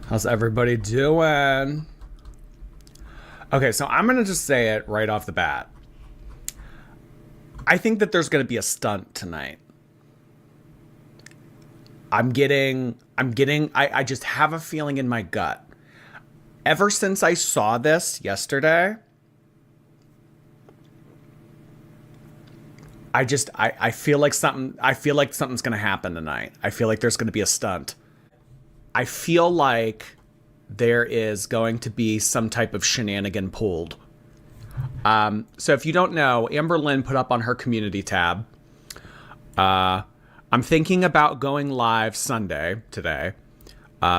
How's everybody doing? Okay, so I'm going to just say it right off the bat. I think that there's going to be a stunt tonight. I just have a feeling in my gut. Ever since I saw this yesterday, I feel like something's going to happen tonight. I feel like there's going to be a stunt. I feel like there is going to be some type of shenanigan pulled. So if you don't know, Amberlynn put up on her community tab, I'm thinking about going live Sunday today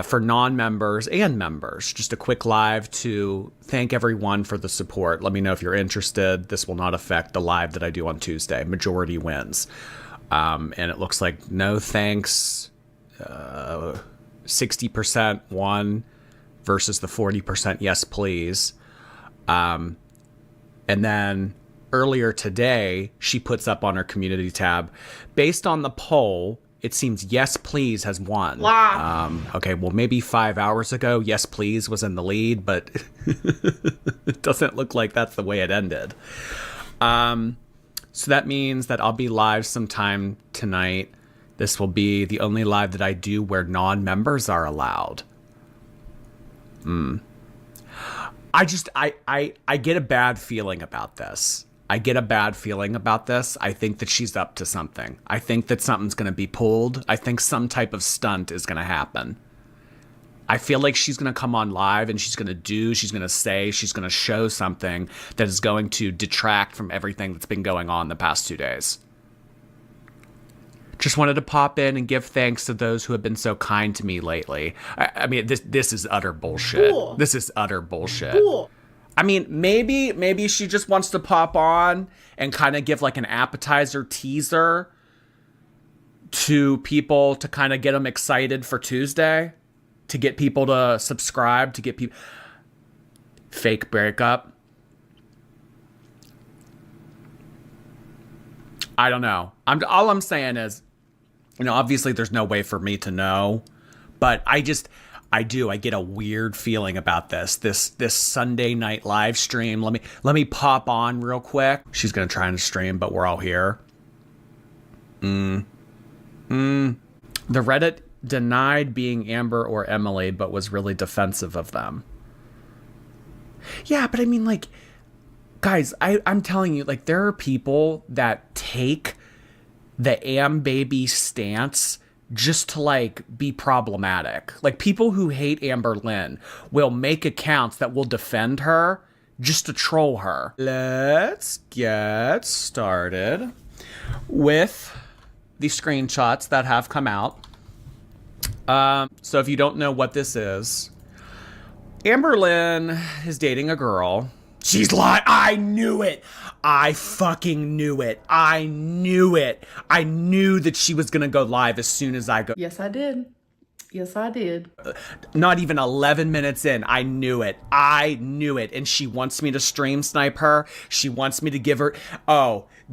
for non-members and members. Just a quick live to thank everyone for the support. Let me know if you're interested. This will not affect the live that I do on Tuesday. Majority wins. And it looks like no thanks. 60% won versus the 40% yes please. And then earlier today, she puts up on her community tab, based on the poll, it seems yes please has won. Wow. Okay, well, maybe 5 hours ago, yes please was in the lead, but it doesn't look like that's the way it ended. So that means that I'll be live sometime tonight. This will be the only live that I do where non-members are allowed. I get a bad feeling about this. I think that she's up to something. I think that something's going to be pulled. I think some type of stunt is going to happen. I feel like she's going to come on live and she's going to show something that is going to detract from everything that's been going on the past 2 days. Just wanted to pop in and give thanks to those who have been so kind to me lately. I mean, this is utter bullshit. Cool. This is utter bullshit. Cool. I mean, maybe she just wants to pop on and kind of give like an appetizer teaser to people to kind of get them excited for Tuesday, to get people to subscribe, to get people... Fake breakup. I don't know. All I'm saying is, obviously there's no way for me to know, but I get a weird feeling about this Sunday night live stream. Let me pop on real quick. She's going to try and stream, but we're all here. The Reddit denied being Amber or Emily, but was really defensive of them. Yeah, but I mean, like, guys, I'm telling you, like, there are people that take the Am Baby stance just to, like, be problematic. Like, people who hate Amberlynn will make accounts that will defend her just to troll her. Let's get started with the screenshots that have come out. So if you don't know what this is, Amberlynn is dating a girl. She's lying. I knew it. I fucking knew it. I knew it. I knew that she was going to go live as soon as I go. Yes, I did. Yes, I did. Not even 11 minutes in. I knew it. I knew it. And she wants me to stream snipe her. She wants me to give her...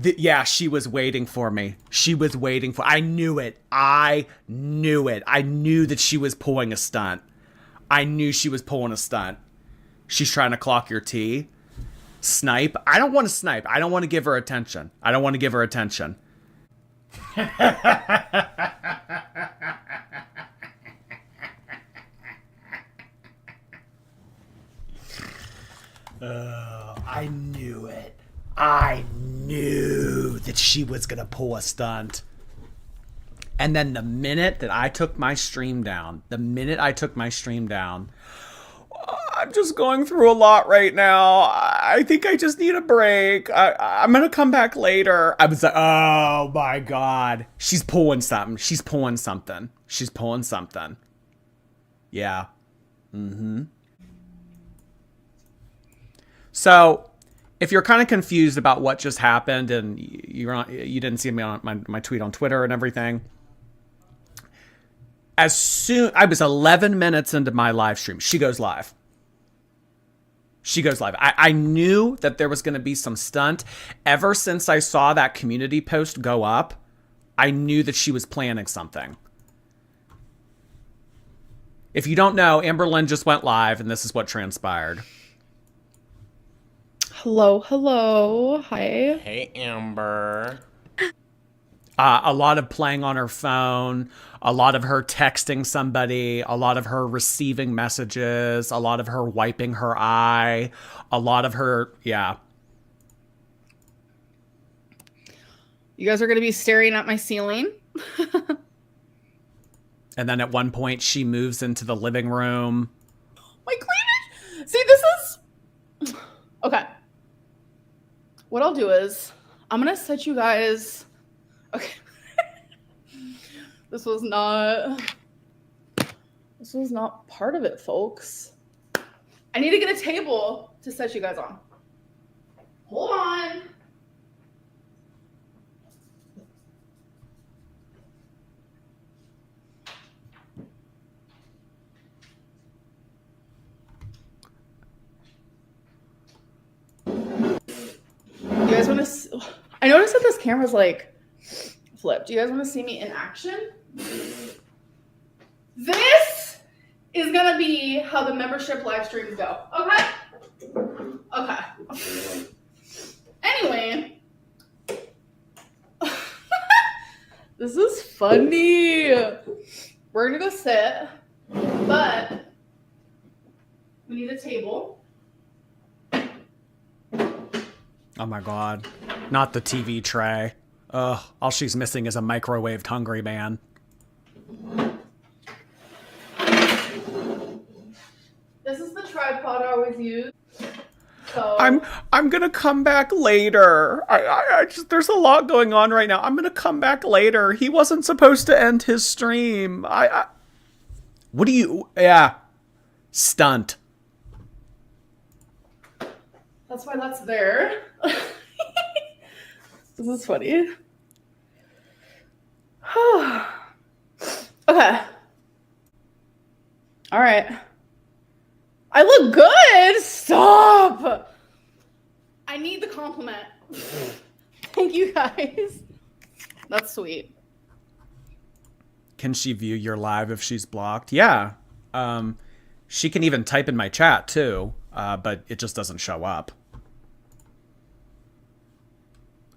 yeah, she was waiting for me. I knew it. I knew it. I knew that she was pulling a stunt. She's trying to clock your tea. Snipe. I don't want to snipe. I don't want to give her attention. I knew it. I knew that she was going to pull a stunt. And then the minute I took my stream down, I'm just going through a lot right now. I think I just need a break. I'm going to come back later. I was like, oh my God. She's pulling something. Yeah. So if you're kind of confused about what just happened and you didn't see me on my tweet on Twitter and everything, I was 11 minutes into my live stream. She goes live. I knew that there was going to be some stunt. Ever since I saw that community post go up, I knew that she was planning something. If you don't know, Amberlynn just went live, and this is what transpired. Hello, hello. Hi. Hey, Amber. A lot of playing on her phone, a lot of her texting somebody, a lot of her receiving messages, a lot of her wiping her eye, a lot of her, yeah. You guys are going to be staring at my ceiling. And then at one point, she moves into the living room. My cleavage. See, this is... Okay. What I'll do is, I'm going to set you guys... Okay. This was not part of it, folks. I need to get a table to set you guys on. Hold on. You guys want to... I noticed that this camera's like flipped. Do you guys want to see me in action? This is going to be how the membership live streams go. Okay? Okay. Anyway. This is funny. We're going to go sit, but we need a table. Oh my God. Not the TV tray. Ugh, all she's missing is a microwaved Hungry Man. This is the tripod I always use. So I'm gonna come back later. I just, there's a lot going on right now. I'm gonna come back later. He wasn't supposed to end his stream. What do you, yeah. Stunt. that's why that's there. This is funny. Okay. All right. I look good. Stop. I need the compliment. Thank you guys. That's sweet. Can she view your live if she's blocked? Yeah. She can even type in my chat too, but it just doesn't show up.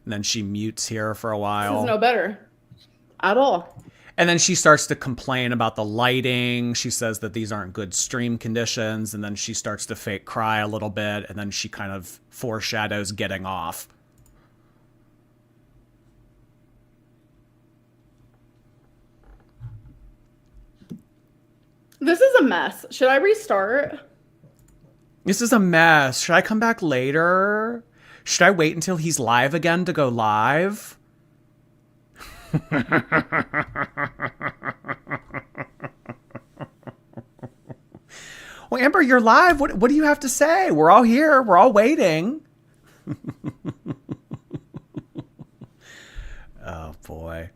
And then she mutes here for a while. This is no better at all. And then she starts to complain about the lighting. She says that these aren't good stream conditions. And then she starts to fake cry a little bit. And then she kind of foreshadows getting off. This is a mess. Should I restart? This is a mess. Should I come back later? Should I wait until he's live again to go live? Well, Amber, you're live. What do you have to say? We're all here. We're all waiting. Oh, boy.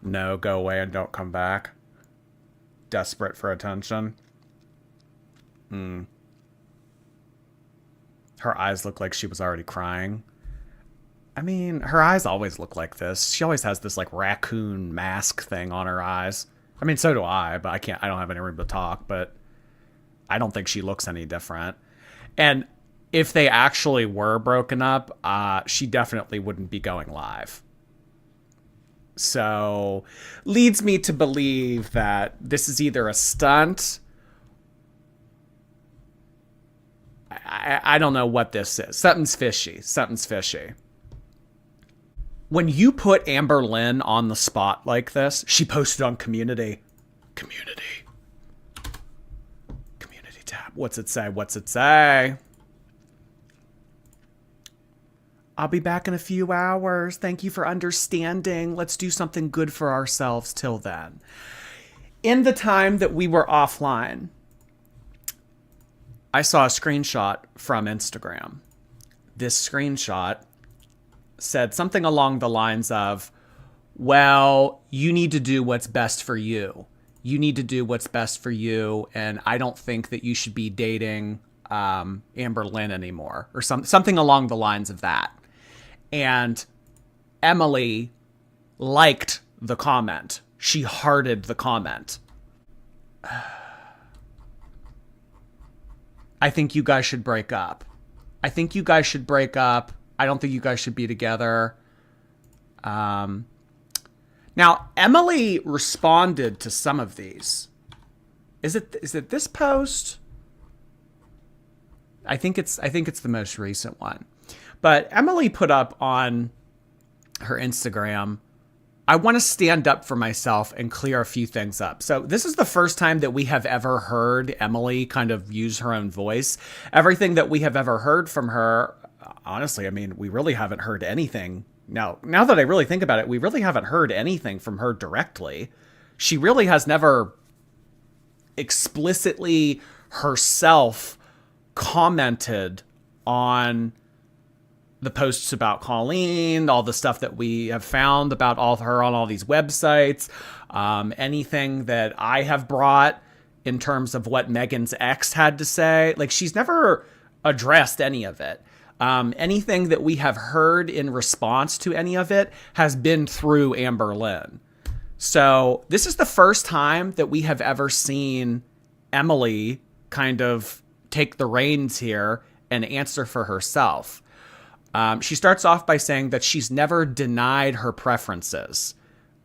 No, go away and don't come back. Desperate for attention. Her eyes look like she was already crying. I mean, her eyes always look like this. She always has this like raccoon mask thing on her eyes. I mean, so do I, but I don't have any room to talk, but I don't think she looks any different. And if they actually were broken up, she definitely wouldn't be going live. So, leads me to believe that this is either a stunt. I don't know what this is. Something's fishy. Something's fishy. When you put Amberlynn on the spot like this, she posted on Community. Community tab. What's it say? What's it say? I'll be back in a few hours. Thank you for understanding. Let's do something good for ourselves till then. In the time that we were offline, I saw a screenshot from Instagram. This screenshot said something along the lines of, well, you need to do what's best for you. You need to do what's best for you, and I don't think that you should be dating Amberlynn anymore, or something along the lines of that. And Emily liked the comment. She hearted the comment. I think you guys should break up. I think you guys should break up. I don't think you guys should be together. Now, Emily responded to some of these. Is it this post? I think it's the most recent one. But Emily put up on her Instagram, I want to stand up for myself and clear a few things up. So this is the first time that we have ever heard Emily kind of use her own voice. Everything that we have ever heard from her, honestly, I mean, we really haven't heard anything. Now that I really think about it, we really haven't heard anything from her directly. She really has never explicitly herself commented on the posts about Colleen, all the stuff that we have found about all of her on all these websites, anything that I have brought in terms of what Megan's ex had to say. Like, she's never addressed any of it. Anything that we have heard in response to any of it has been through Amberlynn. So this is the first time that we have ever seen Emily kind of take the reins here and answer for herself. She starts off by saying that she's never denied her preferences.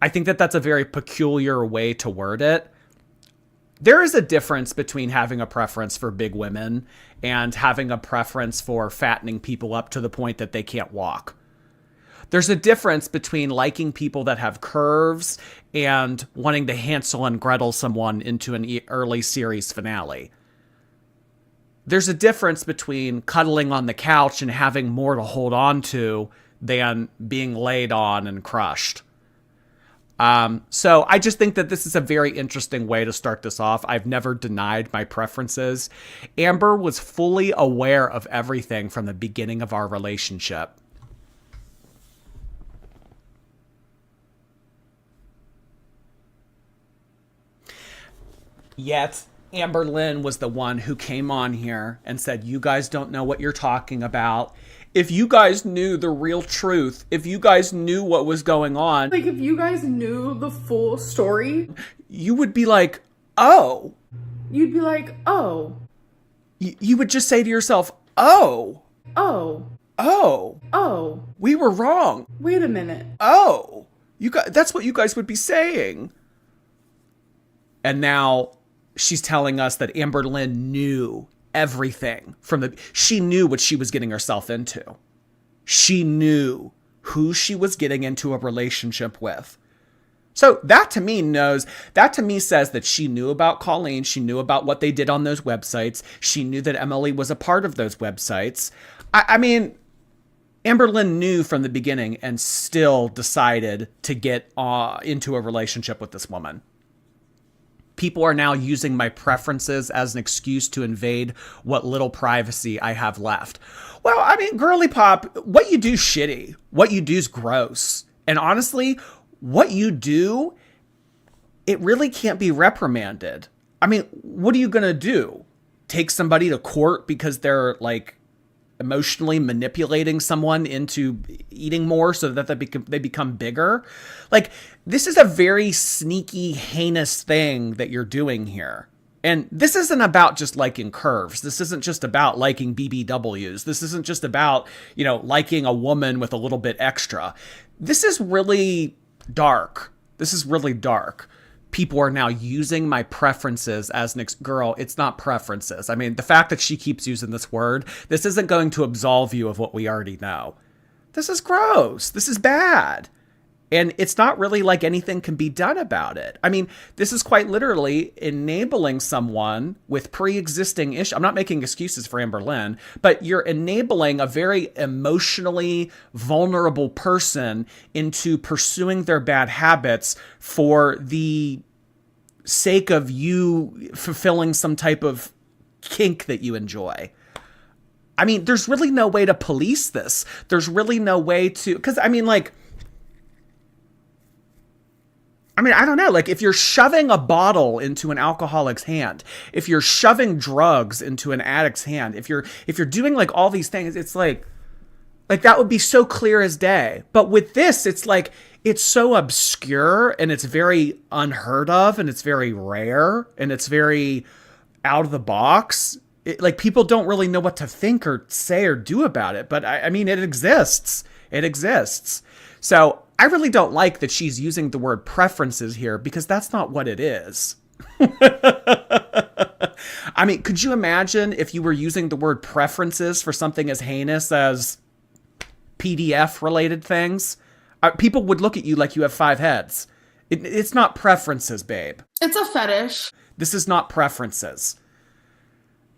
I think that that's a very peculiar way to word it. There is a difference between having a preference for big women and having a preference for fattening people up to the point that they can't walk. There's a difference between liking people that have curves and wanting to Hansel and Gretel someone into an early series finale. There's a difference between cuddling on the couch and having more to hold on to than being laid on and crushed. So I just think that this is a very interesting way to start this off. I've never denied my preferences. Amber was fully aware of everything from the beginning of our relationship. Yet Amberlynn was the one who came on here and said, you guys don't know what you're talking about. If you guys knew the real truth, if you guys knew what was going on, Like, if you guys knew the full story, you would be like, oh. you'd be like, oh, You would just say to yourself, oh, oh, oh, we were wrong. wait a minute. Oh, you guys, that's what you guys would be saying. And now she's telling us that Amberlynn knew everything she knew what she was getting herself into. She knew who she was getting into a relationship with. So that to me says that she knew about Colleen. She knew about what they did on those websites. She knew that Emily was a part of those websites. I mean, Amberlynn knew from the beginning and still decided to get into a relationship with this woman. People are now using my preferences as an excuse to invade what little privacy I have left. Well, I mean, girly pop, what you do is shitty. What you do is gross. And honestly, what you do, it really can't be reprimanded. I mean, what are you going to do? Take somebody to court because they're like emotionally manipulating someone into eating more so that they become bigger? Like, this is a very sneaky, heinous thing that you're doing here. And this isn't about just liking curves. This isn't just about liking BBWs. This isn't just about, liking a woman with a little bit extra. This is really dark. This is really dark. People are now using my preferences as an girl. It's not preferences. I mean, the fact that she keeps using this word, this isn't going to absolve you of what we already know. This is gross. This is bad. And it's not really like anything can be done about it. I mean, this is quite literally enabling someone with pre-existing issues. I'm not making excuses for Amberlynn, but you're enabling a very emotionally vulnerable person into pursuing their bad habits for the sake of you fulfilling some type of kink that you enjoy. I mean, there's really no way to police this. There's really no way to, because I don't know, like if you're shoving a bottle into an alcoholic's hand, if you're shoving drugs into an addict's hand, if you're doing like all these things, it's like that would be so clear as day. But with this, it's like, it's so obscure and it's very unheard of and it's very rare and it's very out of the box Like, people don't really know what to think or say or do about it. But I mean, it exists. It exists. So I really don't like that she's using the word preferences here, because that's not what it is. I mean, could you imagine if you were using the word preferences for something as heinous as PDF related things? People would look at you like you have 5 heads. It's not preferences, babe. It's a fetish. This is not preferences.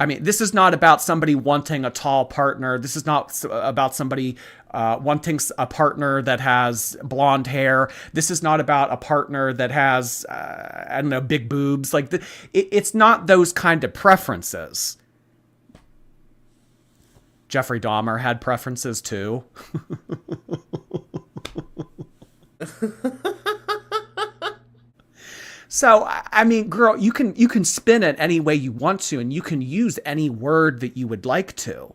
I mean, this is not about somebody wanting a tall partner. This is not about somebody wanting a partner that has blonde hair. This is not about a partner that has, I don't know, big boobs. Like, it's not those kind of preferences. Jeffrey Dahmer had preferences too. So, I mean, girl, you can spin it any way you want to, and you can use any word that you would like to.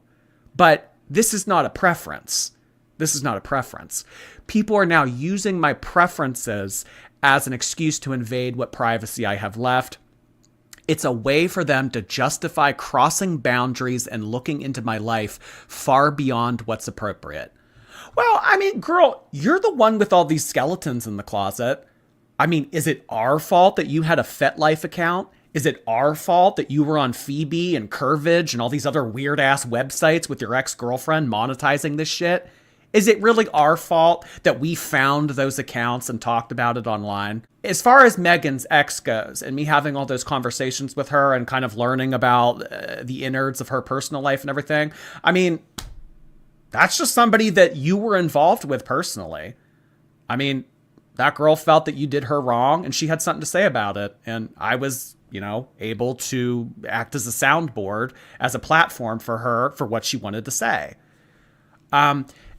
But this is not a preference. This is not a preference. People are now using my preferences as an excuse to invade what privacy I have left. It's a way for them to justify crossing boundaries and looking into my life far beyond what's appropriate. Well, I mean, girl, you're the one with all these skeletons in the closet. I mean, is it our fault that you had a FetLife account? Is it our fault that you were on Phoebe and Curvage and all these other weird-ass websites with your ex-girlfriend monetizing this shit? Is it really our fault that we found those accounts and talked about it online? As far as Megan's ex goes, and me having all those conversations with her and kind of learning about the innards of her personal life and everything, I mean, that's just somebody that you were involved with personally. I mean, that girl felt that you did her wrong and she had something to say about it. And I was, able to act as a soundboard, as a platform for her for what she wanted to say.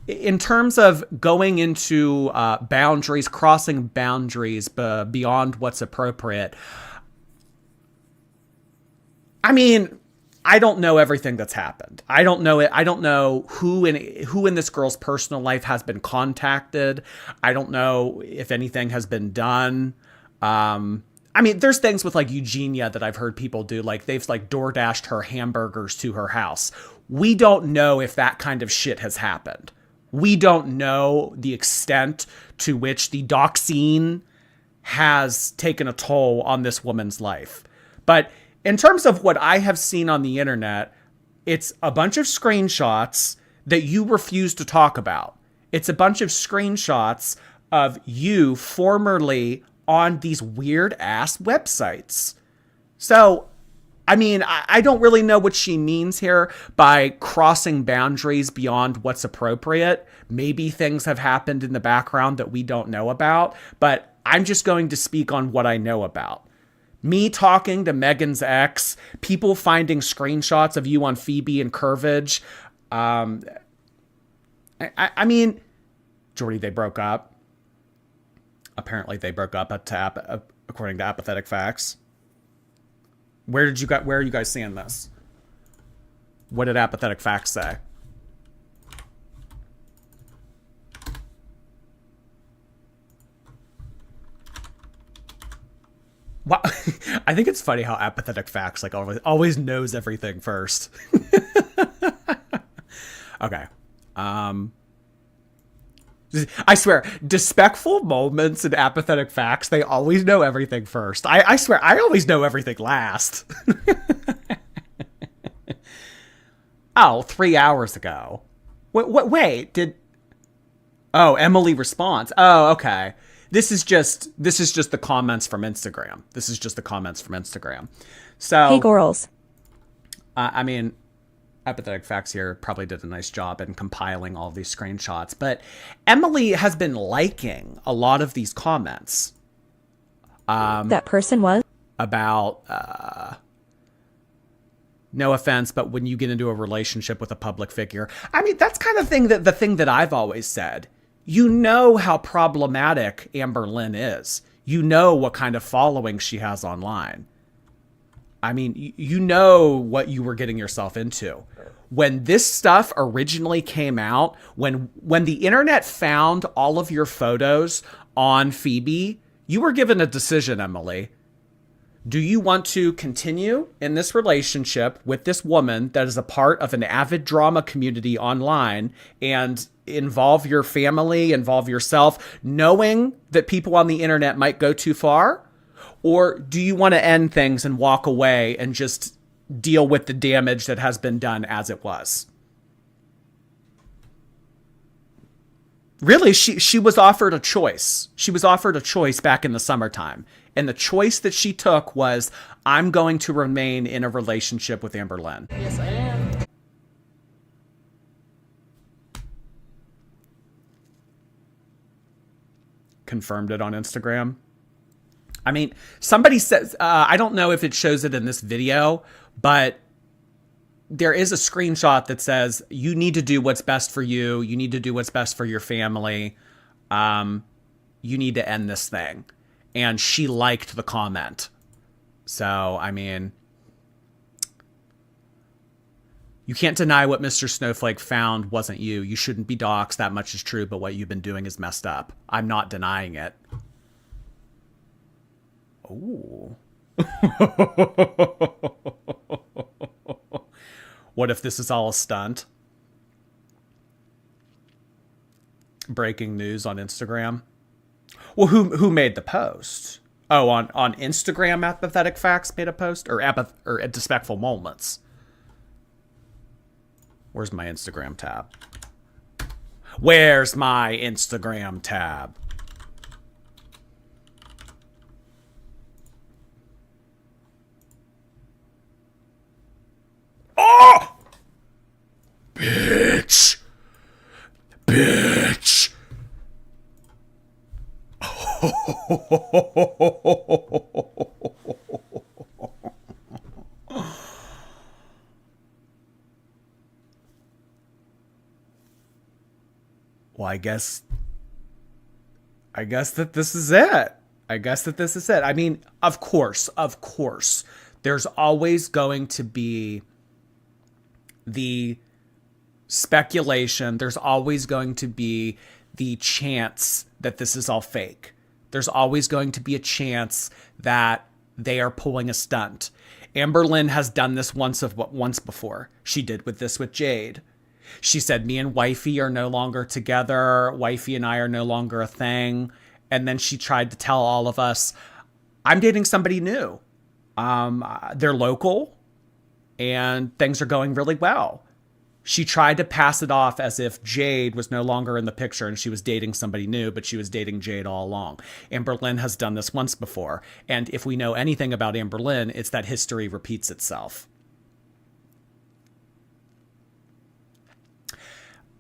In terms of going into boundaries, crossing boundaries beyond what's appropriate, I mean, I don't know everything that's happened. I don't know it. I don't know who in this girl's personal life has been contacted. I don't know if anything has been done. I mean, there's things with like Eugenia that I've heard people do. Like they've like DoorDashed her hamburgers to her house. We don't know if that kind of shit has happened. We don't know the extent to which the doxing has taken a toll on this woman's life. But in terms of what I have seen on the internet, it's a bunch of screenshots that you refuse to talk about. It's a bunch of screenshots of you formerly on these weird ass websites. So, I mean, I don't really know what she means here by crossing boundaries beyond what's appropriate. Maybe things have happened in the background that we don't know about, but I'm just going to speak on what I know about. Me talking to Megan's ex, people finding screenshots of you on Phoebe and Curvage. I mean, Jordy, they broke up. Apparently they broke up according to Apathetic Facts. Where are you guys seeing this? What did Apathetic Facts say? Wow. I think it's funny how Apathetic Facts like always knows everything first. Okay. I swear, Despectful Moments and Apathetic Facts, they always know everything first. I swear, I always know everything last. Oh, 3 hours ago. Wait, Oh, Emily responds. Oh, okay. This is just the comments from Instagram. So, hey, girls. I mean, Apathetic Facts here probably did a nice job in compiling all these screenshots, but Emily has been liking a lot of these comments. That person was? About, no offense, but when you get into a relationship with a public figure, I mean, that's kind of the thing that I've always said. You know how problematic Amberlynn is. You know what kind of following she has online. I mean, you know what you were getting yourself into. When this stuff originally came out, when the internet found all of your photos on Phoebe, you were given a decision, Emily. Do you want to continue in this relationship with this woman that is a part of an avid drama community online and involve your family, involve yourself, knowing that people on the internet might go too far? Or do you want to end things and walk away and just deal with the damage that has been done as it was? Really, she was offered a choice. She was offered a choice back in the summertime. And the choice that she took was, I'm going to remain in a relationship with Amberlynn. Yes, I am. Confirmed it on Instagram. I mean, somebody says, I don't know if it shows it in this video, but there is a screenshot that says, you need to do what's best for you. You need to do what's best for your family. You need to end this thing. And she liked the comment. So, I mean, you can't deny what Mr. Snowflake found wasn't you. You shouldn't be doxxed. That much is true, but what you've been doing is messed up. I'm not denying it. Ooh. What if this is all a stunt? Breaking news on Instagram. Well, who made the post? Oh, on Instagram, Apathetic Facts made a post? Or at Despectful Moments. Where's my Instagram tab? Where's my Instagram tab? Oh! Bitch! Bitch! Well, I guess that this is it. I mean, of course, there's always going to be the speculation. There's always going to be the chance that this is all fake. There's always going to be a chance that they are pulling a stunt. Amberlynn has done this once before. She did this with Jade. She said, me and wifey are no longer together. Wifey and I are no longer a thing. And then she tried to tell all of us, I'm dating somebody new. They're local and things are going really well. She tried to pass it off as if Jade was no longer in the picture and she was dating somebody new, but she was dating Jade all along. Amberlynn has done this once before. And if we know anything about Amberlynn, it's that history repeats itself.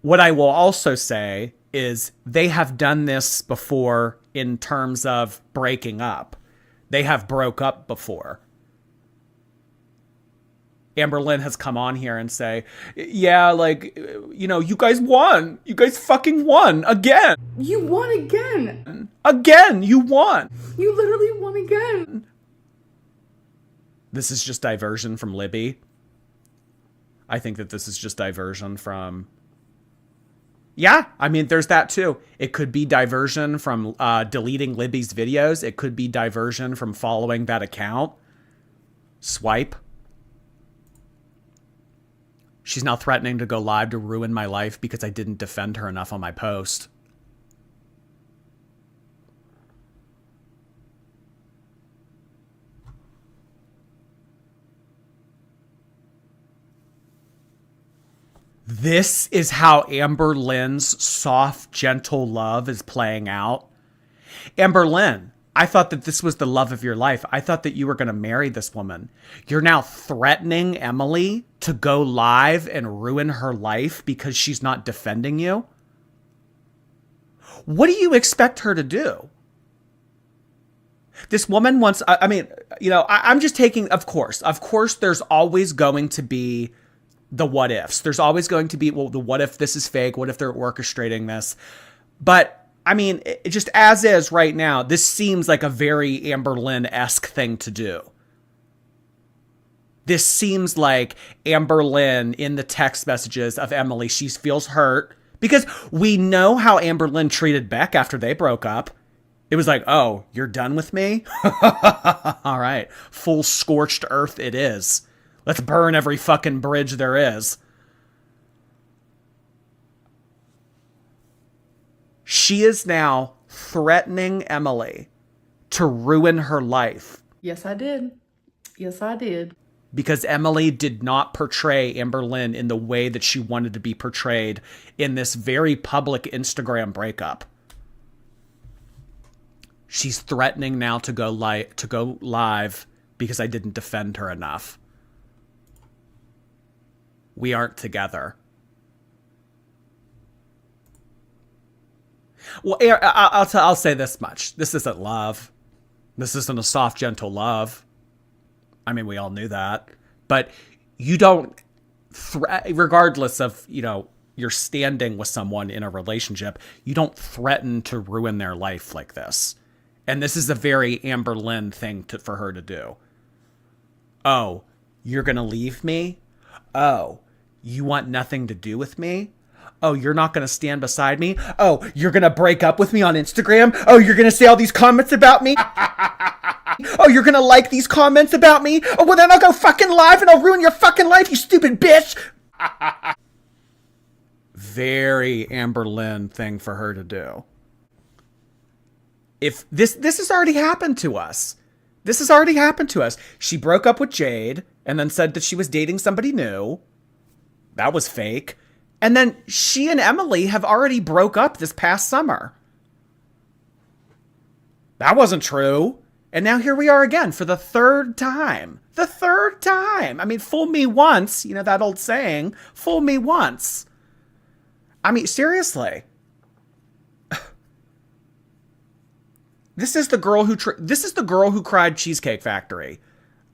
What I will also say is they have done this before in terms of breaking up. They have broke up before. Amberlynn has come on here and say, yeah, like, you know, you guys won. You guys fucking won again. You won again. Again, you won. You literally won again. This is just diversion from Libby. I think that this is just diversion from... Yeah, I mean, there's that too. It could be diversion from deleting Libby's videos. It could be diversion from following that account. Swipe. She's now threatening to go live to ruin my life because I didn't defend her enough on my post. This is how Amberlynn's soft, gentle love is playing out. Amberlynn, I thought that this was the love of your life. I thought that you were going to marry this woman. You're now threatening Emily to go live and ruin her life because she's not defending you? What do you expect her to do? This woman wants, I mean, you know, I'm just taking, of course, there's always going to be the what ifs. There's always going to be, well, the what if this is fake? What if they're orchestrating this? But I mean, it just as is right now, this seems like a very Amberlynn-esque thing to do. This seems like Amberlynn in the text messages of Emily. She feels hurt because we know how Amberlynn treated Beck after they broke up. It was like, oh, you're done with me? All right. Full scorched earth it is. Let's burn every fucking bridge there is. She is now threatening Emily to ruin her life. Yes, I did. Yes, I did. Because Emily did not portray Amberlynn in the way that she wanted to be portrayed in this very public Instagram breakup. She's threatening now to go live because I didn't defend her enough. We aren't together. Well, I'll say this much. This isn't love. This isn't a soft, gentle love. I mean, we all knew that. But you don't, regardless of, you know, your standing with someone in a relationship, you don't threaten to ruin their life like this. And this is a very Amberlynn thing for her to do. Oh, you're going to leave me? Oh, you want nothing to do with me? Oh, you're not going to stand beside me? Oh, you're going to break up with me on Instagram? Oh, you're going to say all these comments about me? Oh, you're going to like these comments about me? Oh, well, then I'll go fucking live and I'll ruin your fucking life, you stupid bitch. Very Amberlynn thing for her to do. If this has already happened to us. This has already happened to us. She broke up with Jade and then said that she was dating somebody new. That was fake. And then she and Emily have already broke up this past summer. That wasn't true. And now here we are again for the third time. The third time. I mean, fool me once. You know that old saying, fool me once. I mean, seriously. This is the girl who cried Cheesecake Factory.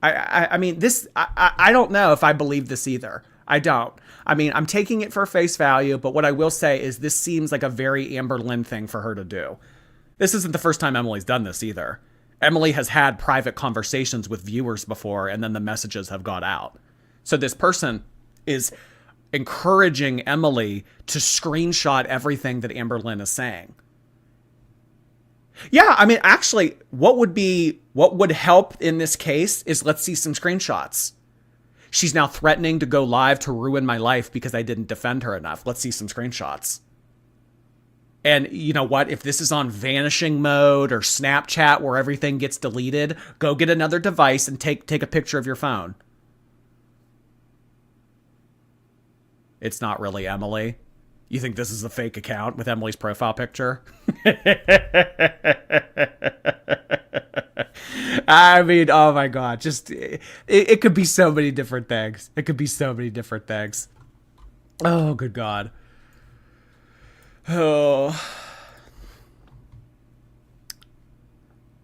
I mean, I don't know if I believe this either. I don't. I mean, I'm taking it for face value, but what I will say is this seems like a very Amberlynn thing for her to do. This isn't the first time Emily's done this either. Emily has had private conversations with viewers before, and then the messages have got out. So this person is encouraging Emily to screenshot everything that Amberlynn is saying. Yeah, I mean, actually, what would help in this case is let's see some screenshots. She's now threatening to go live to ruin my life because I didn't defend her enough. Let's see some screenshots. And you know what? If this is on vanishing mode or Snapchat where everything gets deleted, go get another device and take a picture of your phone. It's not really Emily. You think this is a fake account with Emily's profile picture? I mean, oh my God. Just, it could be so many different things. It could be so many different things. Oh, good God. Oh.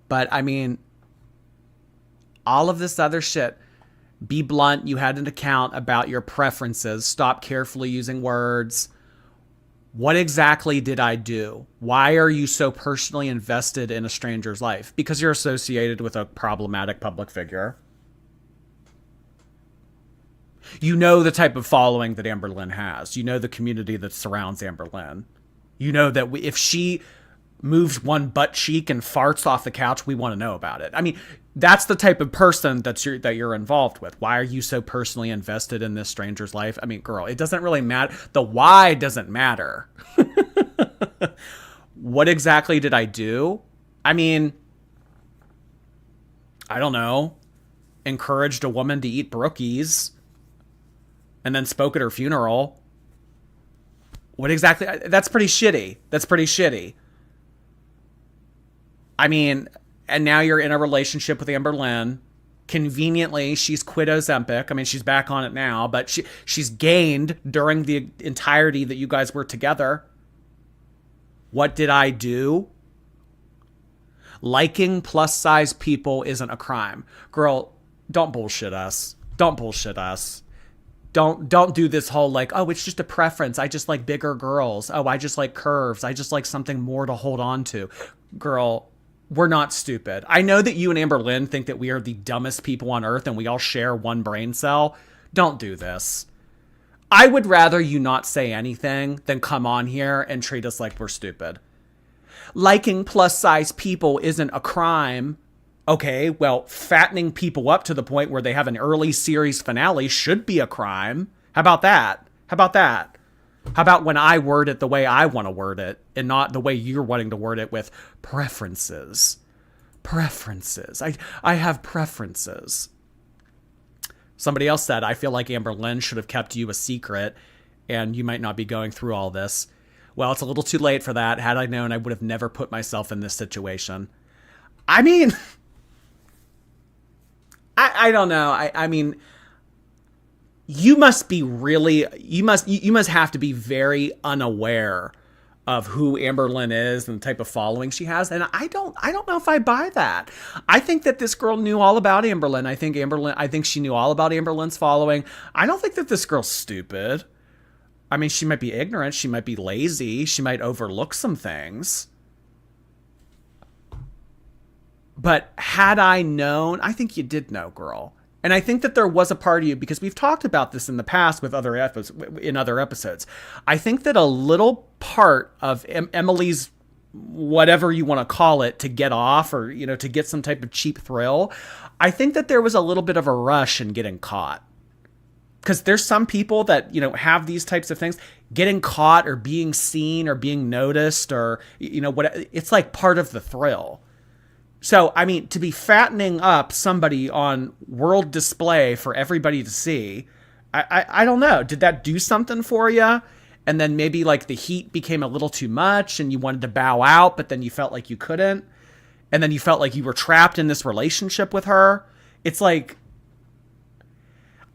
But I mean, all of this other shit. Be blunt. You had an account about your preferences. Stop carefully using words. What exactly did I do? Why are you so personally invested in a stranger's life? Because you're associated with a problematic public figure. You know the type of following that Amberlynn has. You know the community that surrounds Amberlynn. You know that if she moves one butt cheek and farts off the couch, we want to know about it. I mean, that's the type of person that you're involved with. Why are you so personally invested in this stranger's life? I mean, girl, it doesn't really matter. The why doesn't matter. What exactly did I do? I mean, I don't know. Encouraged a woman to eat brookies and then spoke at her funeral. What exactly? That's pretty shitty. That's pretty shitty. I mean, and now you're in a relationship with Amberlynn. Conveniently, she's quit Ozempic. I mean, she's back on it now, but she's gained during the entirety that you guys were together. What did I do? Liking plus-size people isn't a crime. Girl, don't bullshit us. Don't bullshit us. Don't do this whole like, oh, it's just a preference. I just like bigger girls. Oh, I just like curves. I just like something more to hold on to. Girl, we're not stupid. I know that you and Amberlynn think that we are the dumbest people on earth and we all share one brain cell. Don't do this. I would rather you not say anything than come on here and treat us like we're stupid. liking plus size people isn't a crime. Okay, well, fattening people up to the point where they have an early series finale should be a crime. How about that? How about that? How about when I word it the way I want to word it and not the way you're wanting to word it with preferences? Preferences. I have preferences. Somebody else said, I feel like Amberlynn should have kept you a secret and you might not be going through all this. Well, it's a little too late for that. Had I known, I would have never put myself in this situation. I mean, I don't know. I mean, you must be really, you must have to be very unaware of who Amberlynn is and the type of following she has. And I don't know if I buy that. I think that this girl knew all about Amberlynn. I think she knew all about Amberlynn's following. I don't think that this girl's stupid. I mean, she might be ignorant. She might be lazy. She might overlook some things. But had I known, I think you did know, girl. And I think that there was a part of you, because we've talked about this in the past with other episodes. I think that a little part of Emily's, whatever you want to call it, to get off or, you know, to get some type of cheap thrill, I think that there was a little bit of a rush in getting caught. Because there's some people that, you know, have these types of things, getting caught or being seen or being noticed or, you know, what, it's like part of the thrill. So, I mean, to be fattening up somebody on world display for everybody to see, I don't know. Did that do something for you? And then maybe like the heat became a little too much and you wanted to bow out, but then you felt like you couldn't. And then you felt like you were trapped in this relationship with her. It's like,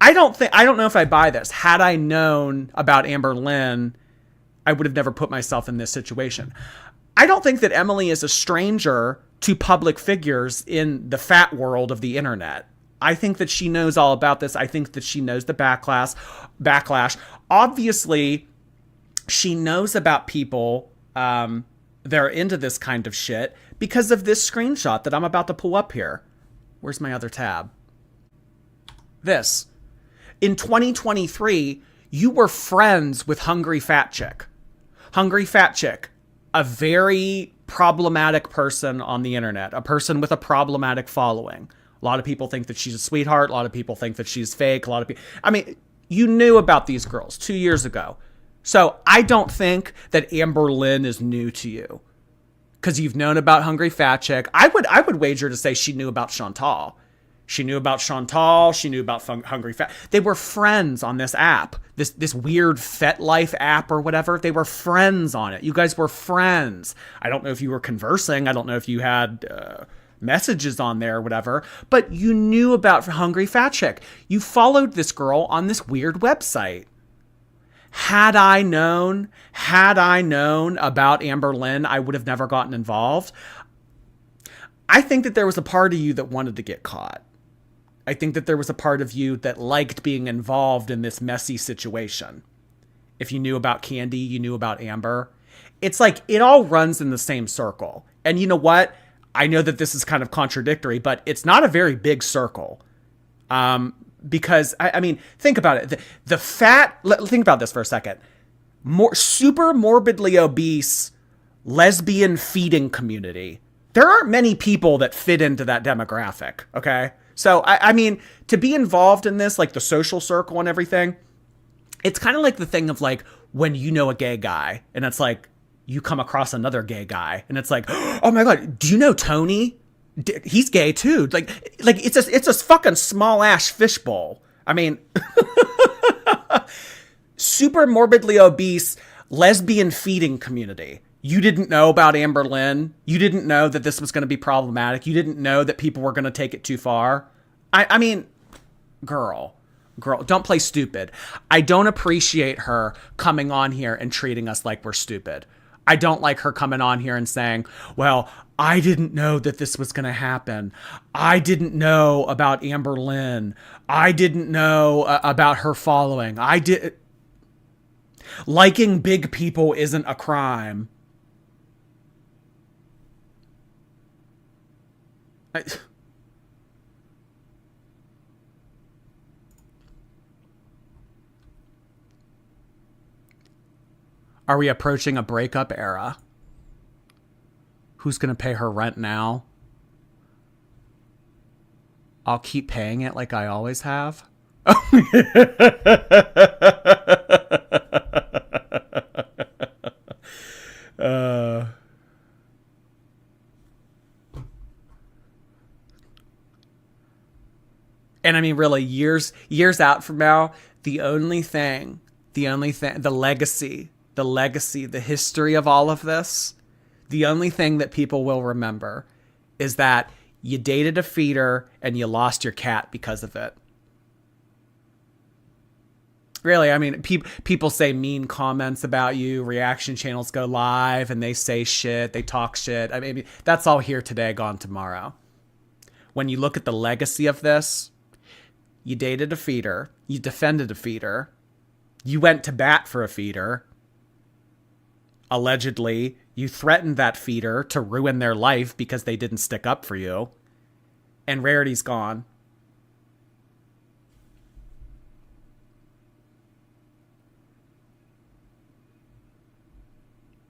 I don't know if I buy this. Had I known about Amberlynn, I would have never put myself in this situation. I don't think that Emily is a stranger to public figures in the fat world of the internet. I think that she knows all about this. I think that she knows the backlash. Obviously, she knows about people that are into this kind of shit because of this screenshot that I'm about to pull up here. Where's my other tab? This. In 2023, you were friends with Hungry Fat Chick. Hungry Fat Chick, a very problematic person on the internet, a person with a problematic following. A lot of people think that she's a sweetheart. A lot of people think that she's fake. A lot of people, I mean, you knew about these girls 2 years ago. So I don't think that Amberlynn is new to you because you've known about Hungry Fat Chick. I would wager to say she knew about Chantal. She knew about Chantal. She knew about Hungry Fat. They were friends on this app, this weird Fet Life app or whatever. They were friends on it. You guys were friends. I don't know if you were conversing. I don't know if you had messages on there or whatever, but you knew about Hungry Fat Chick. You followed this girl on this weird website. Had I known about Amberlynn, I would have never gotten involved. I think that there was a part of you that wanted to get caught. I think that there was a part of you that liked being involved in this messy situation. If you knew about Candy, you knew about Amber. It's like it all runs in the same circle. And you know what? I know that this is kind of contradictory, but it's not a very big circle. Because, I mean, think about it. Think about this for a second. Super morbidly obese lesbian feeding community. There aren't many people that fit into that demographic, okay? So, I mean, to be involved in this, like the social circle and everything, it's kind of like the thing of like when you know a gay guy and it's like you come across another gay guy and it's like, oh my God, do you know Tony? He's gay too. Like it's a fucking small ass fishbowl. I mean, super morbidly obese lesbian feeding community. You didn't know about Amberlynn. You didn't know that this was going to be problematic. You didn't know that people were going to take it too far. I mean, girl, don't play stupid. I don't appreciate her coming on here and treating us like we're stupid. I don't like her coming on here and saying, well, I didn't know that this was going to happen. I didn't know about Amberlynn. I didn't know about her following. Liking big people isn't a crime. Are we approaching a breakup era? Who's going to pay her rent now? I'll keep paying it like I always have. And I mean, really, years out from now, the legacy, the history of all of this, the only thing that people will remember is that you dated a feeder and you lost your cat because of it. Really, I mean, people say mean comments about you, reaction channels go live and they say shit, they talk shit. I mean, that's all here today, gone tomorrow. When you look at the legacy of this, you dated a feeder, you defended a feeder, you went to bat for a feeder. Allegedly, you threatened that feeder to ruin their life because they didn't stick up for you. And Rarity's gone.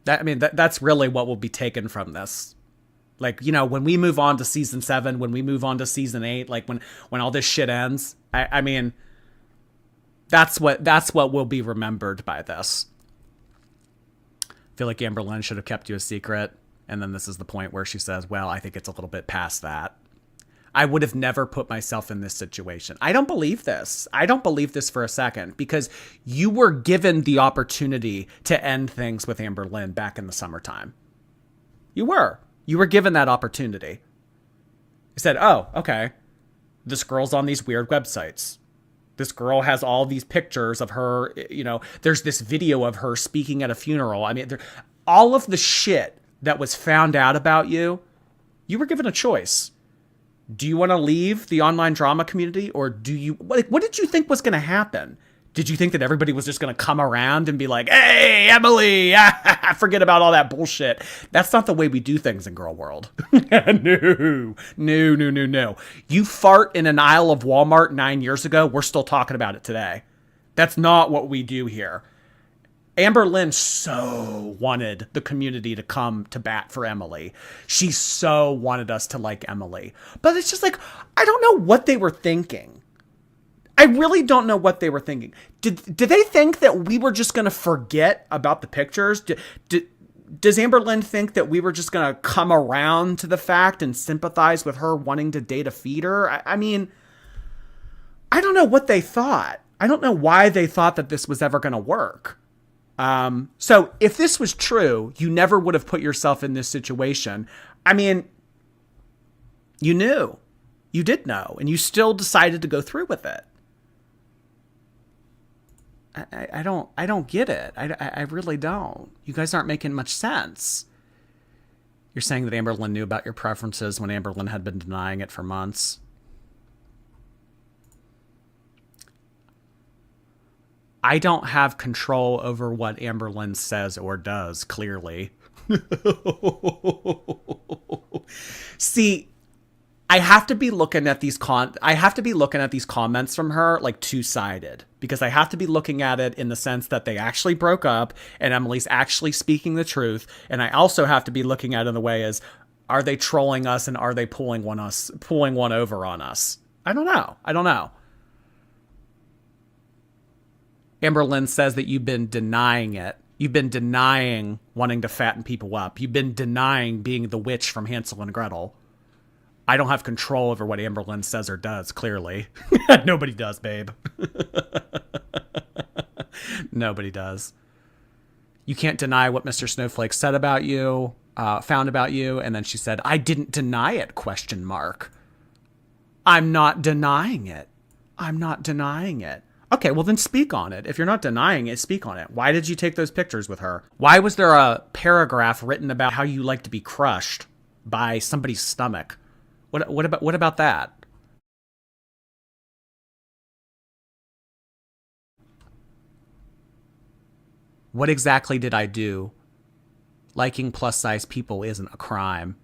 That's really what will be taken from this. Like, you know, when we move on to season 7, when we move on to season 8, like when all this shit ends, I mean, that's what will be remembered by this. I feel like Amberlynn should have kept you a secret. And then this is the point where she says, well, I think it's a little bit past that. I would have never put myself in this situation. I don't believe this. I don't believe this for a second, because you were given the opportunity to end things with Amberlynn back in the summertime. You were given that opportunity. You said, oh, okay, this girl's on these weird websites. This girl has all these pictures of her, you know, there's this video of her speaking at a funeral. I mean, all of the shit that was found out about you, you were given a choice. Do you want to leave the online drama community, or do you, what did you think was going to happen? Did you think that everybody was just going to come around and be like, hey, Emily, forget about all that bullshit? That's not the way we do things in girl world. No. You fart in an aisle of Walmart 9 years ago, we're still talking about it today. That's not what we do here. Amberlynn so wanted the community to come to bat for Emily. She so wanted us to like Emily. But it's just like, I don't know what they were thinking. I really don't know what they were thinking. Did they think that we were just going to forget about the pictures? Does Amberlynn think that we were just going to come around to the fact and sympathize with her wanting to date a feeder? I mean, I don't know what they thought. I don't know why they thought that this was ever going to work. So if this was true, you never would have put yourself in this situation. I mean, you knew. You did know, and you still decided to go through with it. I don't get it. I really don't. You guys aren't making much sense. You're saying that Amberlynn knew about your preferences when Amberlynn had been denying it for months. I don't have control over what Amberlynn says or does, clearly. See, I have to be looking at these comments from her like two-sided, because I have to be looking at it in the sense that they actually broke up and Emily's actually speaking the truth, and I also have to be looking at it in the way as, are they trolling us and are they pulling one over on us? I don't know. Amberlynn says that you've been denying it. You've been denying wanting to fatten people up. You've been denying being the witch from Hansel and Gretel. I don't have control over what Amberlynn says or does, clearly. Nobody does, babe. Nobody does. You can't deny what Mr. Snowflake said about you, found about you, and then she said, I didn't deny it, ? I'm not denying it. Okay, well then speak on it. If you're not denying it, speak on it. Why did you take those pictures with her? Why was there a paragraph written about how you like to be crushed by somebody's stomach? What about that? What exactly did I do? Liking plus-size people isn't a crime.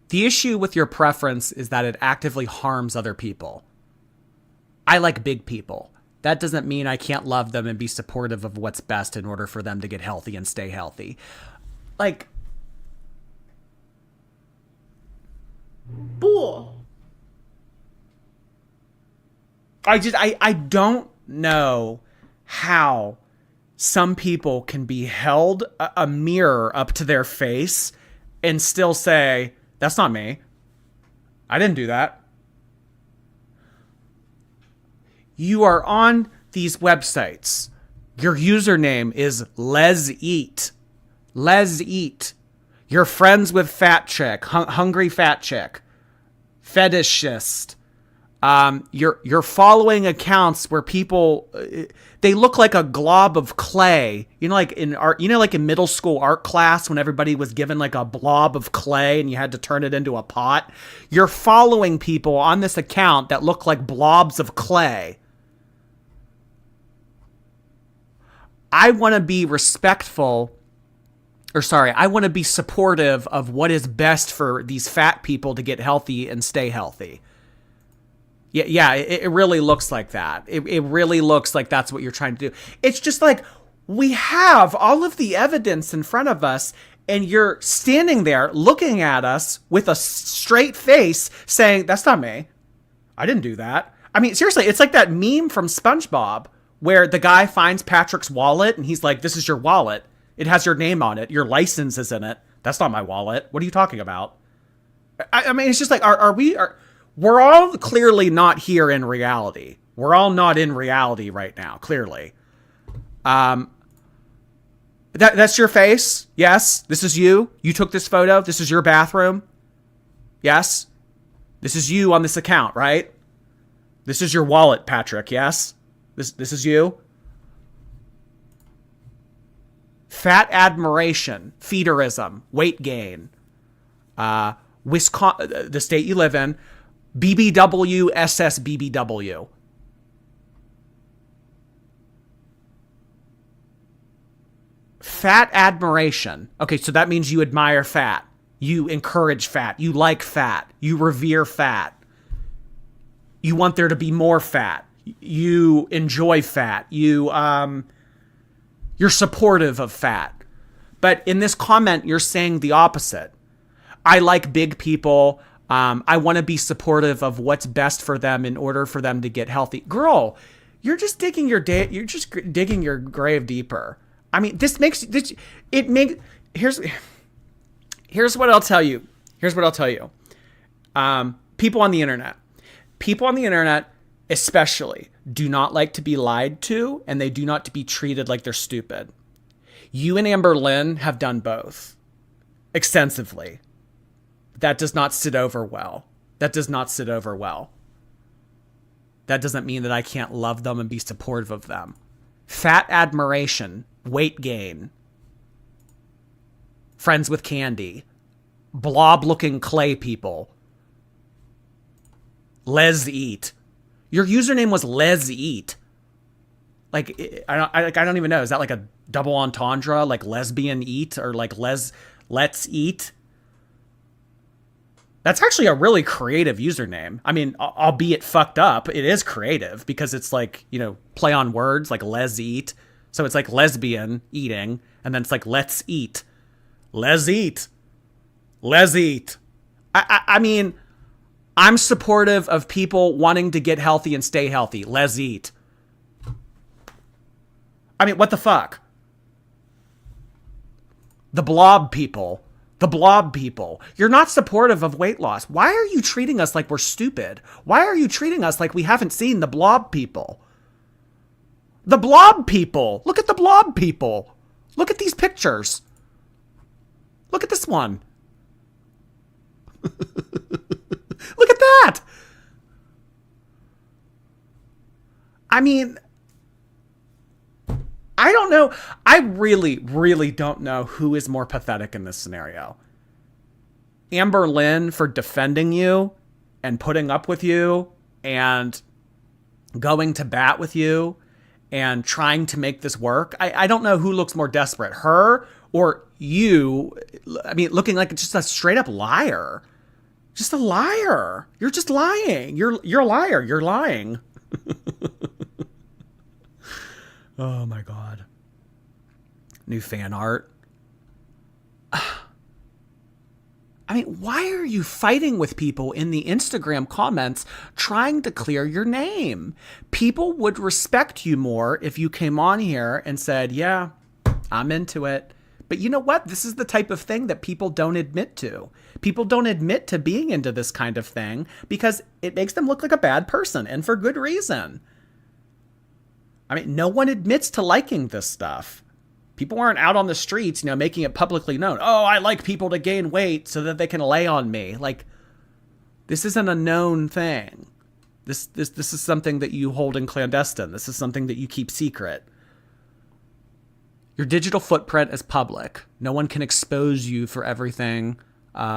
The issue with your preference is that it actively harms other people. I like big people. that doesn't mean I can't love them and be supportive of what's best in order for them to get healthy and stay healthy. Like, bull. I don't know how some people can be held a mirror up to their face and still say, that's not me. I didn't do that. You are on these websites. Your username is Les Eat. Les Eat. You're friends with fat chick, hungry fat chick, fetishist. You're following accounts where people, they look like a glob of clay. You know, like in art, you know, like in middle school art class when everybody was given like a blob of clay and you had to turn it into a pot. You're following people on this account that look like blobs of clay. I want to be respectful, or sorry, I want to be supportive of what is best for these fat people to get healthy and stay healthy. Yeah, it really looks like that. It really looks like that's what you're trying to do. It's just like, we have all of the evidence in front of us, and you're standing there looking at us with a straight face saying, that's not me. I didn't do that. I mean, seriously, it's like that meme from SpongeBob where the guy finds Patrick's wallet and he's like, this is your wallet. It has your name on it. Your license is in it. That's not my wallet. What are you talking about? I mean, it's just like, we're all clearly not here in reality. We're all not in reality right now, clearly. That's your face? Yes. This is you? You took this photo? This is your bathroom? Yes. This is you on this account, right? This is your wallet, Patrick, yes? This is you? Fat admiration, feederism, weight gain, Wisconsin, the state you live in, BBW, SSBBW. Fat admiration. Okay, so that means you admire fat. You encourage fat. You like fat. You revere fat. You want there to be more fat. You enjoy fat. You're supportive of fat. But in this comment, you're saying the opposite. I like big people. I want to be supportive of what's best for them in order for them to get healthy. Girl, you're just digging your grave deeper. I mean, here's what I'll tell you. People on the internet, especially, do not like to be lied to, and they do not to be treated like they're stupid. You and Amberlynn have done both extensively. That does not sit over well. That doesn't mean that I can't love them and be supportive of them. Fat admiration, weight gain, friends with candy, blob-looking clay people, Les Eat. Your username was Les Eat. Like, I don't even know. Is that like a double entendre? Like lesbian eat or like let's eat? That's actually a really creative username. I mean, albeit fucked up, it is creative because it's like, you know, play on words like les eat. So it's like lesbian eating, and then it's like let's eat. Les eat. Les eat. I mean, I'm supportive of people wanting to get healthy and stay healthy. Les eat. I mean, what the fuck? The blob people. You're not supportive of weight loss. Why are you treating us like we're stupid? Why are you treating us like we haven't seen the blob people? The blob people. Look at the blob people. Look at these pictures. Look at this one. Look at that. I mean, I don't know. I really, really don't know who is more pathetic in this scenario. Amberlynn for defending you and putting up with you and going to bat with you and trying to make this work. I don't know who looks more desperate, her or you. I mean, looking like just a straight up liar. Just a liar. You're just lying. You're a liar. You're lying. Oh my God. New fan art. I mean, why are you fighting with people in the Instagram comments trying to clear your name? People would respect you more if you came on here and said, yeah, I'm into it. But you know what? This is the type of thing that people don't admit to. People don't admit to being into this kind of thing because it makes them look like a bad person, and for good reason. I mean, no one admits to liking this stuff. People aren't out on the streets, making it publicly known. Oh, I like people to gain weight so that they can lay on me. Like, this isn't a known thing. This is something that you hold in clandestine. This is something that you keep secret. Your digital footprint is public. No one can expose you for everything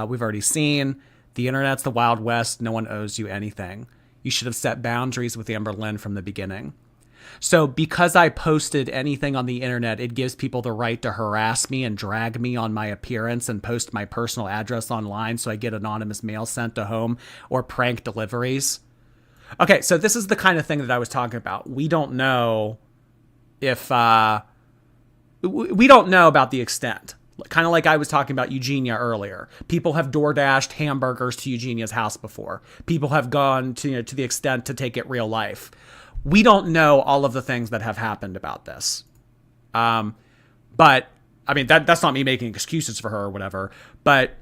we've already seen. The internet's the Wild West. No one owes you anything. You should have set boundaries with Amberlynn from the beginning. So because I posted anything on the internet, it gives people the right to harass me and drag me on my appearance and post my personal address online so I get anonymous mail sent to home or prank deliveries. Okay, so this is the kind of thing that I was talking about. We don't know if... we don't know about the extent. Kind of like I was talking about Eugenia earlier. People have DoorDashed hamburgers to Eugenia's house before. People have gone to the extent to take it real life. We don't know all of the things that have happened about this. But I mean, that's not me making excuses for her or whatever. But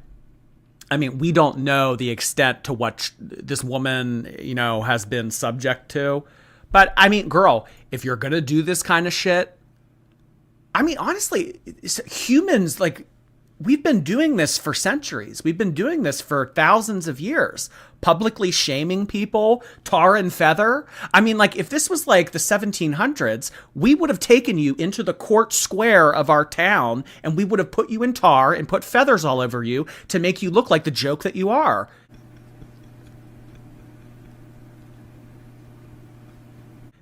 I mean, we don't know the extent to what this woman, has been subject to. But I mean, girl, if you're going to do this kind of shit, I mean, honestly, humans, like, we've been doing this for centuries. We've been doing this for thousands of years. Publicly shaming people, tar and feather. I mean, like, if this was like the 1700s, we would have taken you into the court square of our town and we would have put you in tar and put feathers all over you to make you look like the joke that you are.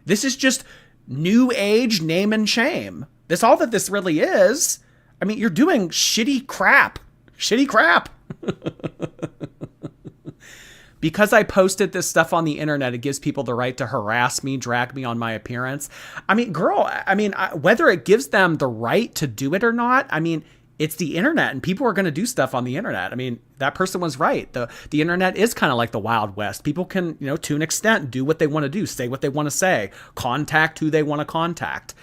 This is just new age name and shame. That's all that this really is. I mean, you're doing shitty crap. Shitty crap. Because I posted this stuff on the internet, it gives people the right to harass me, drag me on my appearance. I mean, girl, whether it gives them the right to do it or not, I mean, it's the internet and people are going to do stuff on the internet. I mean, that person was right. The internet is kind of like the Wild West. People can, to an extent, do what they want to do, say what they want to say, contact who they want to contact.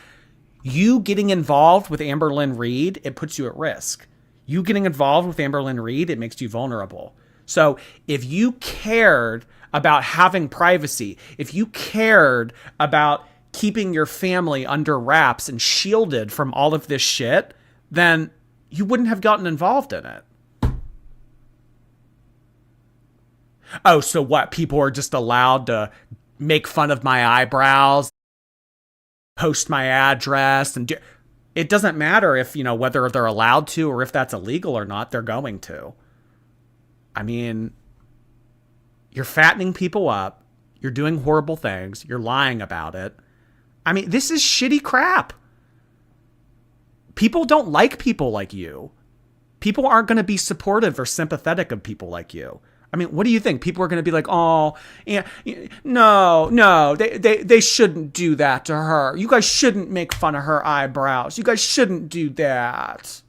You getting involved with Amberlynn Reid, it puts you at risk. You getting involved with Amberlynn Reid, it makes you vulnerable. So if you cared about having privacy, if you cared about keeping your family under wraps and shielded from all of this shit, then you wouldn't have gotten involved in it. Oh, so what? People are just allowed to make fun of my eyebrows, post my address, and it doesn't matter if, whether they're allowed to or if that's illegal or not, they're going to. I mean, you're fattening people up. You're doing horrible things. You're lying about it. I mean, this is shitty crap. People don't like people like you. People aren't going to be supportive or sympathetic of people like you. I mean, what do you think? People are going to be like, oh, yeah, no, they shouldn't do that to her. You guys shouldn't make fun of her eyebrows. You guys shouldn't do that.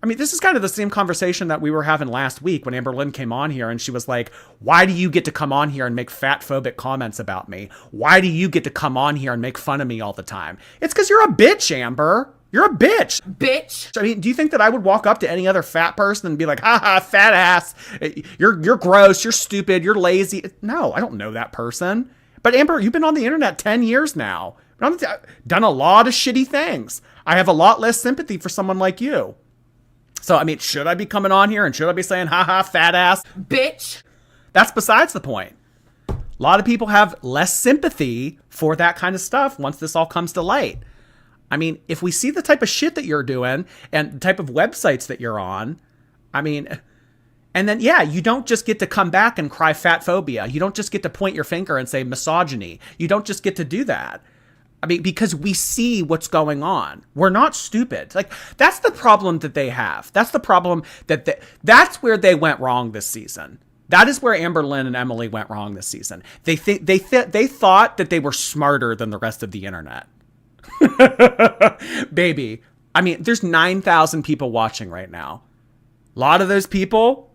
I mean, this is kind of the same conversation that we were having last week when Amberlynn came on here and she was like, why do you get to come on here and make fat-phobic comments about me? Why do you get to come on here and make fun of me all the time? It's because you're a bitch, Amber. You're a bitch. Bitch. I mean, do you think that I would walk up to any other fat person and be like, haha, fat ass. You're gross. You're stupid. You're lazy. No, I don't know that person. But Amber, you've been on the internet 10 years now. I've done a lot of shitty things. I have a lot less sympathy for someone like you. So, I mean, should I be coming on here and should I be saying, haha, fat ass? Bitch. That's besides the point. A lot of people have less sympathy for that kind of stuff once this all comes to light. I mean, if we see the type of shit that you're doing and the type of websites that you're on, I mean, and then, yeah, you don't just get to come back and cry fat phobia. You don't just get to point your finger and say misogyny. You don't just get to do that. I mean, because we see what's going on. We're not stupid. Like, that's the problem that they have. That's the problem that's where they went wrong this season. That is where Amberlynn and Emily went wrong this season. They thought that they were smarter than the rest of the internet. Baby, I mean, there's 9,000 people watching right now. A lot of those people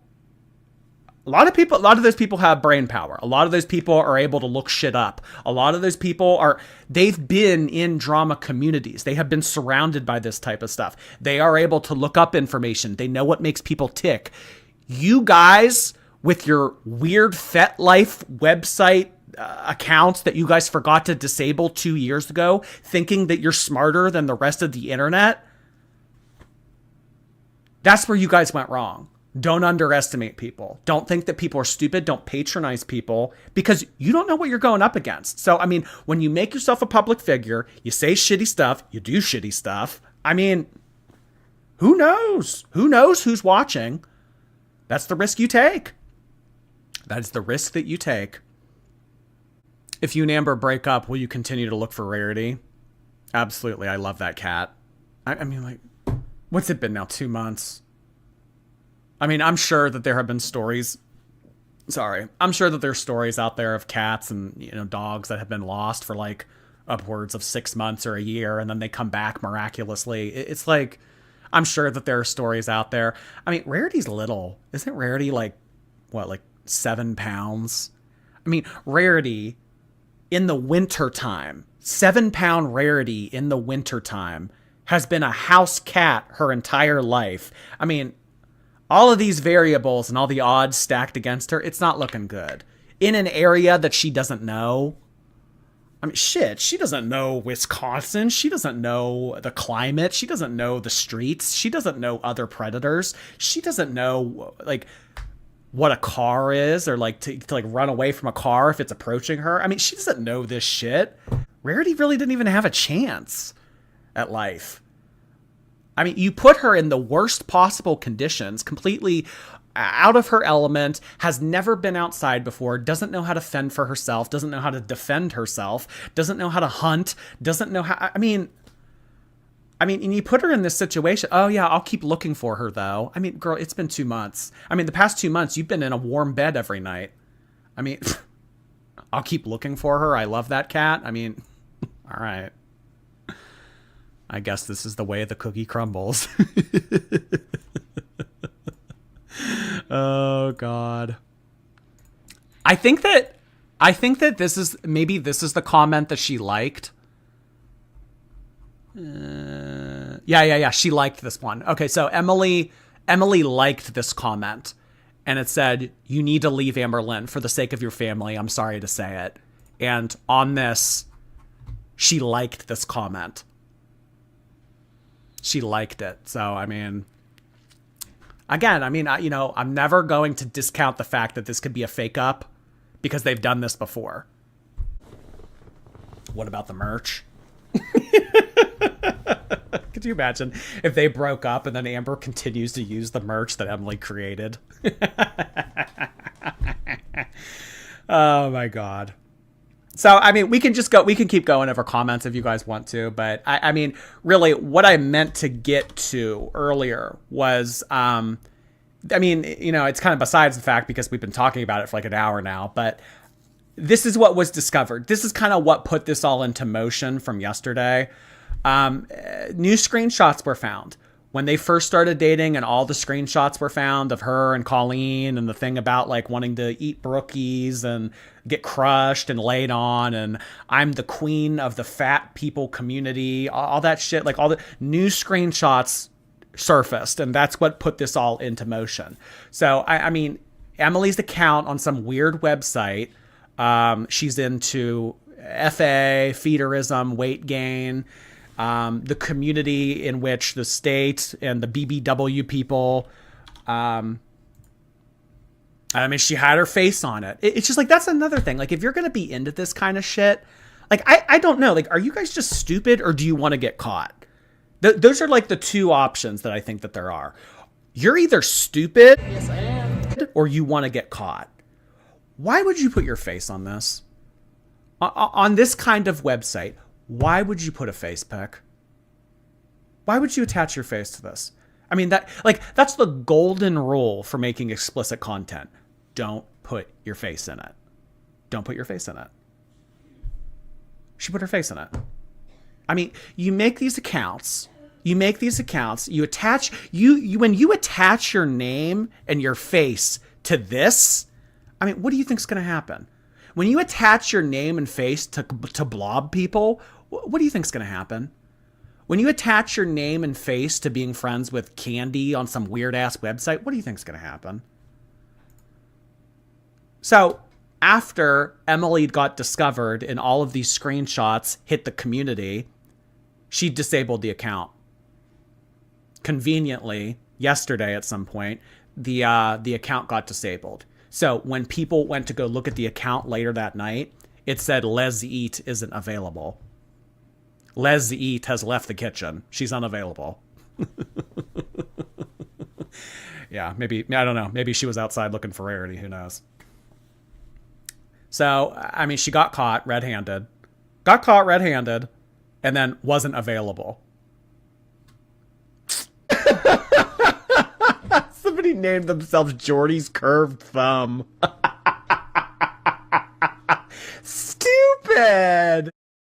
have brain power. A lot of those people are able to look shit up. A lot of those people they've been in drama communities. They have been surrounded by this type of stuff. They are able to look up information. They know what makes people tick. You guys with your weird FetLife website accounts that you guys forgot to disable 2 years ago, thinking that you're smarter than the rest of the internet. That's where you guys went wrong. Don't underestimate people. Don't think that people are stupid. Don't patronize people because you don't know what you're going up against. So, I mean, when you make yourself a public figure, you say shitty stuff, you do shitty stuff. I mean, who knows? Who knows who's watching? That's the risk you take. That is the risk that you take. If you and Amber break up, will you continue to look for Rarity? Absolutely. I love that cat. I mean, like, what's it been now? 2 months? I mean, I'm sure that there have been stories. Sorry. I'm sure that there's stories out there of cats and, you know, dogs that have been lost for like upwards of 6 months or a year. And then they come back miraculously. It's like, I'm sure that there are stories out there. I mean, Rarity's little. Isn't Rarity like, what, like 7 pounds? I mean, Rarity in the wintertime, 7-pound Rarity in the wintertime has been a house cat her entire life. I mean, all of these variables and all the odds stacked against her, it's not looking good. In an area that she doesn't know. I mean, shit, she doesn't know Wisconsin. She doesn't know the climate. She doesn't know the streets. She doesn't know other predators. She doesn't know, like, what a car is or, like, to like, run away from a car if it's approaching her. I mean, she doesn't know this shit. Rarity really didn't even have a chance at life. I mean, you put her in the worst possible conditions, completely out of her element, has never been outside before, doesn't know how to fend for herself, doesn't know how to defend herself, doesn't know how to hunt, doesn't know how, I mean, and you put her in this situation. Oh yeah, I'll keep looking for her though. I mean, girl, it's been 2 months. I mean, the past 2 months, you've been in a warm bed every night. I mean, I'll keep looking for her. I love that cat. I mean, all right. I guess this is the way the cookie crumbles. Oh God. I think that this is the comment that she liked. Yeah. She liked this one. Okay, so Emily liked this comment, and it said, "You need to leave Amberlynn for the sake of your family. I'm sorry to say it." And on this, she liked this comment. She liked it. So, I mean, again, I'm never going to discount the fact that this could be a fake up because they've done this before. What about the merch? Could you imagine if they broke up and then Amber continues to use the merch that Emily created? Oh my God. So, I mean, we can keep going over comments if you guys want to, but I mean, really what I meant to get to earlier was, I mean, you know, it's kind of besides the fact because we've been talking about it for like an hour now, but this is what was discovered. This is kind of what put this all into motion from yesterday. New screenshots were found. When they first started dating and all the screenshots were found of her and Colleen and the thing about like wanting to eat brookies and get crushed and laid on and I'm the queen of the fat people community, all that shit, like all the new screenshots surfaced, and that's what put this all into motion. So, I mean, Emily's account on some weird website, she's into Feederism, weight gain, the community in which the state and the BBW people, I mean, she had her face on it. It's just like, that's another thing. Like, if you're going to be into this kind of shit, like, I don't know, like, are you guys just stupid or do you want to get caught? Those are like the two options that I think that there are. You're either stupid, Yes, I am. or you want to get caught. Why would you put your face on this? On this kind of website, why would you put a face pic? Why would you attach your face to this? I mean, that's the golden rule for making explicit content. Don't put your face in it. Don't put your face in it. She put her face in it. I mean, you make these accounts. You attach when you attach your name and your face to this, I mean, what do you think's going to happen? When you attach your name and face to blob people, what do you think's going to happen? When you attach your name and face to being friends with Candy on some weird ass website, what do you think's going to happen? So, after Emily got discovered and all of these screenshots hit the community, she disabled the account. Conveniently, yesterday at some point, the account got disabled. So when people went to go look at the account later that night, it said Les Eat isn't available. Les Eat has left the kitchen. She's unavailable. Yeah, maybe, I don't know. Maybe she was outside looking for Rarity. Who knows? So, I mean, she got caught red-handed. And then wasn't available. Somebody named themselves Jordy's curved thumb. Stupid.